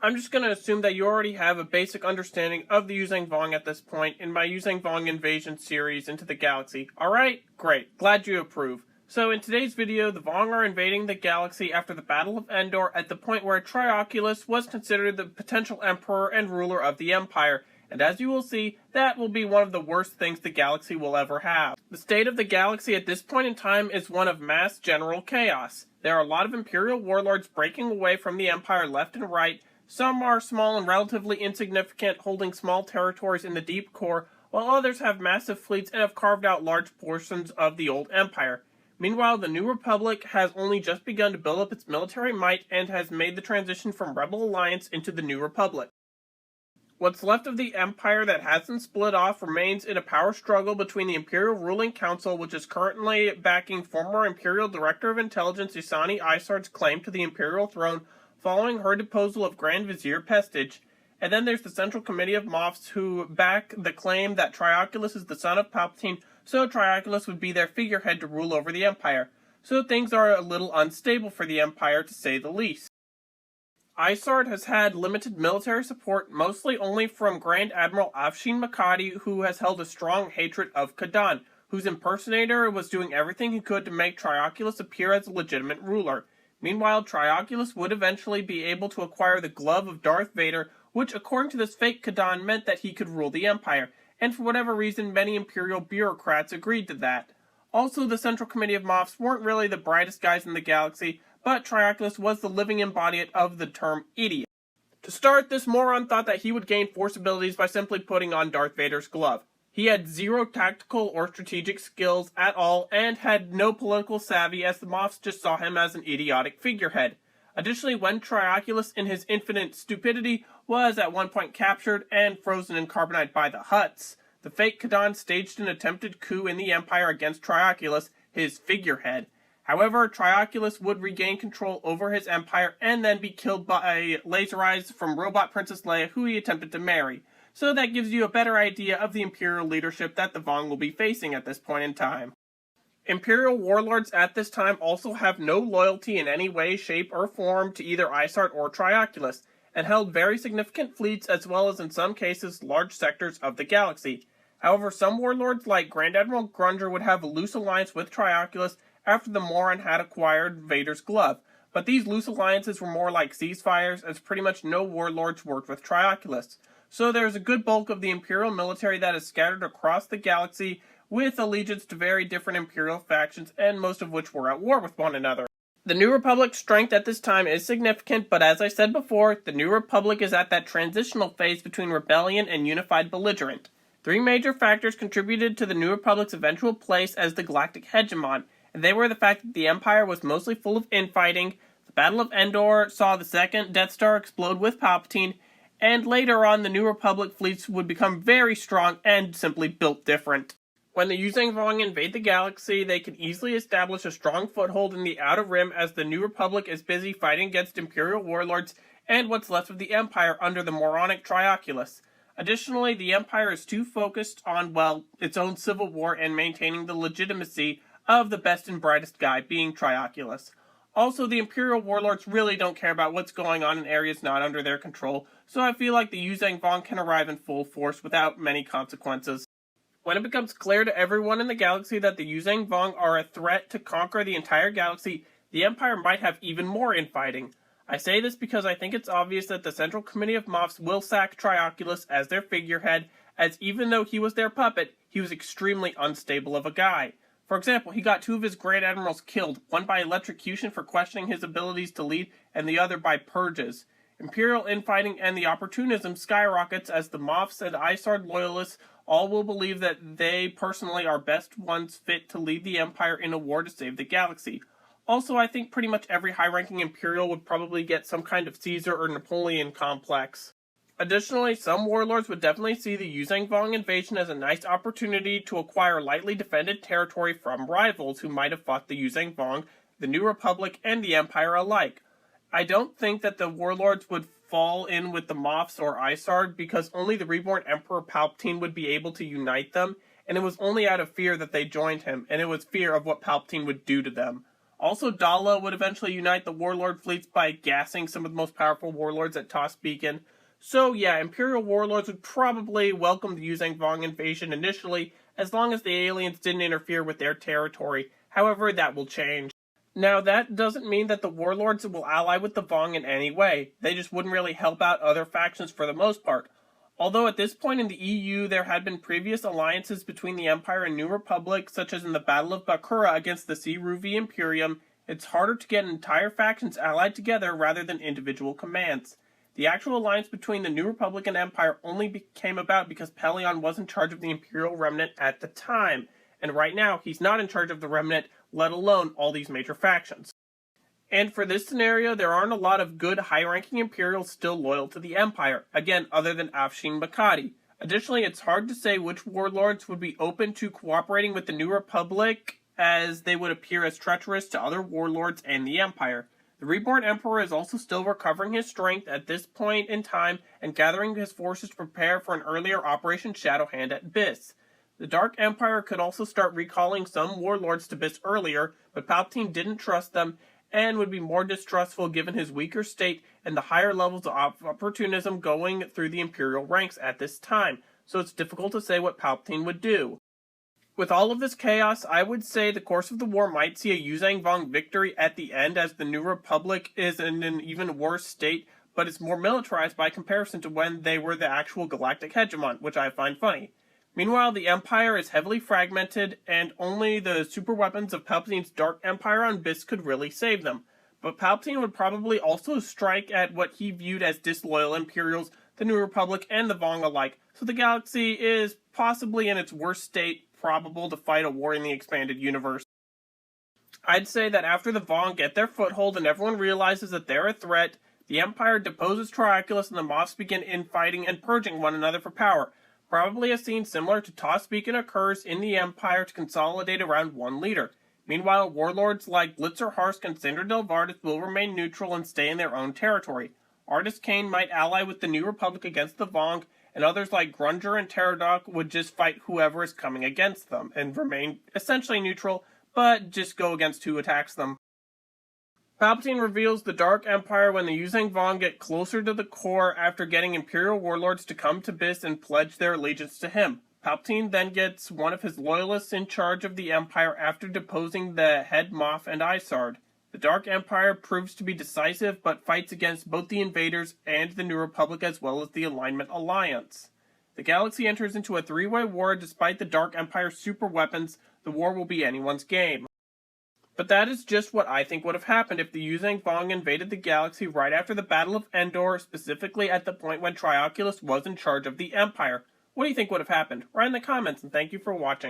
I'm just going to assume that you already have a basic understanding of the Yuuzhan Vong at this point in my Yuuzhan Vong invasion series into the galaxy. Alright? Great. Glad you approve. So in today's video, the Vong are invading the galaxy after the Battle of Endor at the point where Trioculus was considered the potential emperor and ruler of the Empire, and as you will see, that will be one of the worst things the galaxy will ever have. The state of the galaxy at this point in time is one of mass general chaos. There are a lot of Imperial warlords breaking away from the Empire left and right. Some are small and relatively insignificant, holding small territories in the deep core, while others have massive fleets and have carved out large portions of the old Empire. Meanwhile, the New Republic has only just begun to build up its military might and has made the transition from Rebel Alliance into the New Republic. What's left of the Empire that hasn't split off remains in a power struggle between the Imperial Ruling Council, which is currently backing former Imperial Director of Intelligence Ysani Isard's claim to the Imperial throne following her deposal of Grand Vizier Pestage, and then there's the Central Committee of Moffs who back the claim that Trioculus is the son of Palpatine, so Trioculus would be their figurehead to rule over the Empire. So things are a little unstable for the Empire, to say the least. Isard has had limited military support, mostly only from Grand Admiral Afshin Makati, who has held a strong hatred of Kadan, whose impersonator was doing everything he could to make Trioculus appear as a legitimate ruler. Meanwhile, Trioculus would eventually be able to acquire the glove of Darth Vader, which according to this fake Kadan meant that he could rule the Empire, and for whatever reason many Imperial bureaucrats agreed to that. Also, the Central Committee of Moffs weren't really the brightest guys in the galaxy, but Trioculus was the living embodiment of the term idiot. To start, this moron thought that he would gain force abilities by simply putting on Darth Vader's glove. He had zero tactical or strategic skills at all, and had no political savvy, as the Moffs just saw him as an idiotic figurehead. Additionally, when Trioculus in his infinite stupidity was at one point captured and frozen in carbonite by the Hutts, the fake Kadan staged an attempted coup in the Empire against Trioculus, his figurehead. However, Trioculus would regain control over his empire and then be killed by laser eyes from Robot Princess Leia, who he attempted to marry. So that gives you a better idea of the Imperial leadership that the Vong will be facing at this point in time. Imperial warlords at this time also have no loyalty in any way, shape, or form to either Isard or Trioculus, and held very significant fleets as well as in some cases large sectors of the galaxy. However, some warlords like Grand Admiral Grunger would have a loose alliance with Trioculus after the moron had acquired Vader's glove, but these loose alliances were more like ceasefires, as pretty much no warlords worked with Trioculus. So there's a good bulk of the Imperial military that is scattered across the galaxy with allegiance to very different Imperial factions, and most of which were at war with one another. The New Republic's strength at this time is significant, but as I said before, the New Republic is at that transitional phase between rebellion and unified belligerent. Three major factors contributed to the New Republic's eventual place as the galactic hegemon, and they were the fact that the Empire was mostly full of infighting, the Battle of Endor saw the second Death Star explode with Palpatine, and later on the New Republic fleets would become very strong and simply built different. When the Yuuzhan Vong invade the galaxy, they can easily establish a strong foothold in the Outer Rim as the New Republic is busy fighting against Imperial warlords and what's left of the Empire under the moronic Trioculus. Additionally, the Empire is too focused on, well, its own civil war and maintaining the legitimacy of the best and brightest guy, being Trioculus. Also, the Imperial warlords really don't care about what's going on in areas not under their control, so I feel like the Yuuzhan Vong can arrive in full force without many consequences. When it becomes clear to everyone in the galaxy that the Yuuzhan Vong are a threat to conquer the entire galaxy, the Empire might have even more infighting. I say this because I think it's obvious that the Central Committee of Moffs will sack Trioculus as their figurehead, as even though he was their puppet, he was extremely unstable of a guy. For example, he got two of his Grand Admirals killed, one by electrocution for questioning his abilities to lead, and the other by purges. Imperial infighting and the opportunism skyrockets as the Moffs and Isard loyalists all will believe that they personally are best ones fit to lead the Empire in a war to save the galaxy. Also, I think pretty much every high-ranking Imperial would probably get some kind of Caesar or Napoleon complex. Additionally, some warlords would definitely see the Yuuzhan Vong invasion as a nice opportunity to acquire lightly defended territory from rivals who might have fought the Yuuzhan Vong, the New Republic, and the Empire alike. I don't think that the warlords would fall in with the Moffs or Isard because only the reborn Emperor Palpatine would be able to unite them, and it was only out of fear that they joined him, and it was fear of what Palpatine would do to them. Also, Dala would eventually unite the Warlord fleets by gassing some of the most powerful warlords at Toss Beacon. So yeah, Imperial warlords would probably welcome the Yuuzhan Vong invasion initially, as long as the aliens didn't interfere with their territory. However, that will change. Now, that doesn't mean that the warlords will ally with the Vong in any way. They just wouldn't really help out other factions for the most part. Although at this point in the EU there had been previous alliances between the Empire and New Republic, such as in the Battle of Bakura against the Seruvi Imperium, it's harder to get entire factions allied together rather than individual commands. The actual alliance between the New Republic and Empire only came about because Pelion was in charge of the Imperial Remnant at the time, and right now he's not in charge of the Remnant, let alone all these major factions. And for this scenario, there aren't a lot of good high-ranking Imperials still loyal to the Empire, again, other than Afshin Makati. Additionally, it's hard to say which warlords would be open to cooperating with the New Republic, as they would appear as treacherous to other warlords and the Empire. The Reborn Emperor is also still recovering his strength at this point in time and gathering his forces to prepare for an earlier Operation Shadowhand at Biss. The Dark Empire could also start recalling some warlords to Biss earlier, but Palpatine didn't trust them, and would be more distrustful given his weaker state and the higher levels of opportunism going through the Imperial ranks at this time, so it's difficult to say what Palpatine would do. With all of this chaos, I would say the course of the war might see a Yuuzhan Vong victory at the end, as the New Republic is in an even worse state, but it's more militarized by comparison to when they were the actual galactic hegemon, which I find funny. Meanwhile, the Empire is heavily fragmented, and only the super weapons of Palpatine's Dark Empire on Biss could really save them. But Palpatine would probably also strike at what he viewed as disloyal Imperials, the New Republic, and the Vong alike, so the galaxy is possibly in its worst state, probable to fight a war in the expanded universe. I'd say that after the Vong get their foothold and everyone realizes that they're a threat, the Empire deposes Trioculus and the Moffs begin infighting and purging one another for power. Probably a scene similar to Toss Beacon occurs in the Empire to consolidate around one leader. Meanwhile, warlords like Blitzer Harsk and Sandra Del Vardis will remain neutral and stay in their own territory. Artist Kane might ally with the New Republic against the Vong, and others like Grunger and Pterodok would just fight whoever is coming against them, and remain essentially neutral, but just go against who attacks them. Palpatine reveals the Dark Empire when the Yuuzhan Vong get closer to the core after getting Imperial warlords to come to Biss and pledge their allegiance to him. Palpatine then gets one of his loyalists in charge of the Empire after deposing the head Moff and Isard. The Dark Empire proves to be decisive, but fights against both the invaders and the New Republic as well as the Alignment Alliance. The galaxy enters into a three-way war. Despite the Dark Empire's super weapons, the war will be anyone's game. But that is just what I think would have happened if the Yuuzhan Vong invaded the galaxy right after the Battle of Endor, specifically at the point when Trioculus was in charge of the Empire. What do you think would have happened? Write in the comments, and thank you for watching.